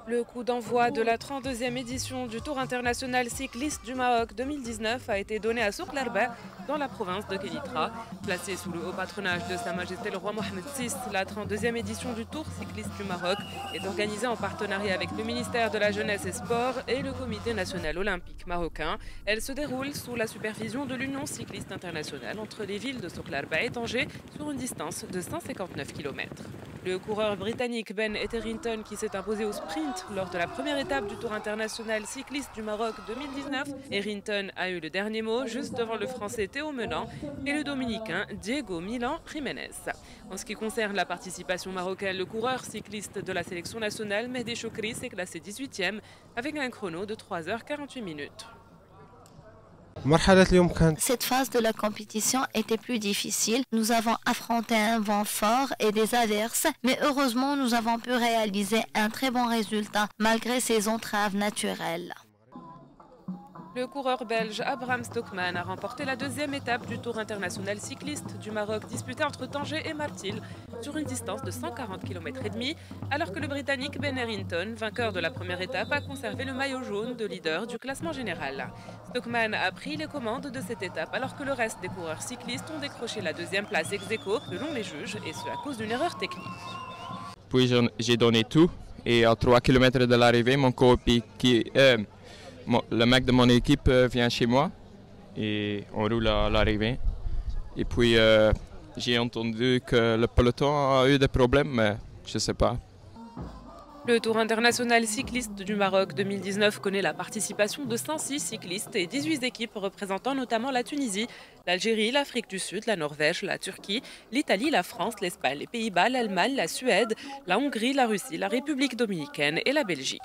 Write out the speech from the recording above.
Le coup d'envoi de la 32e édition du Tour international cycliste du Maroc 2019 a été donné à Souk Larba, dans la province de Kénitra. Placée sous le haut patronage de Sa Majesté le roi Mohamed VI, la 32e édition du Tour cycliste du Maroc est organisée en partenariat avec le ministère de la Jeunesse et Sport et le Comité national olympique marocain. Elle se déroule sous la supervision de l'Union cycliste internationale entre les villes de Souk Larba et Tanger sur une distance de 159 km. Le coureur britannique Ben Etherington, qui s'est imposé au sprint lors de la première étape du Tour international cycliste du Maroc 2019, Etherington a eu le dernier mot juste devant le français Théo Menant et le dominicain Diego Milan Jiménez. En ce qui concerne la participation marocaine, le coureur cycliste de la sélection nationale Mehdi Choukri s'est classé 18e avec un chrono de 3h48 minutes. Cette phase de la compétition était plus difficile. Nous avons affronté un vent fort et des averses, mais heureusement nous avons pu réaliser un très bon résultat malgré ces entraves naturelles. Le coureur belge Abraham Stockmann a remporté la deuxième étape du Tour international cycliste du Maroc disputé entre Tanger et Martil sur une distance de 140 km et demi, alors que le Britannique Ben Etherington, vainqueur de la première étape, a conservé le maillot jaune de leader du classement général. Stockmann a pris les commandes de cette étape alors que le reste des coureurs cyclistes ont décroché la deuxième place ex-aequo selon les juges, et ce à cause d'une erreur technique. Puis j'ai donné tout et à 3 km de l'arrivée, mon coéquipier... le mec de mon équipe vient chez moi et on roule à l'arrivée. Et puis j'ai entendu que le peloton a eu des problèmes, mais je ne sais pas. Le Tour international cycliste du Maroc 2019 connaît la participation de 106 cyclistes et 18 équipes représentant notamment la Tunisie, l'Algérie, l'Afrique du Sud, la Norvège, la Turquie, l'Italie, la France, l'Espagne, les Pays-Bas, l'Allemagne, la Suède, la Hongrie, la Russie, la République dominicaine et la Belgique.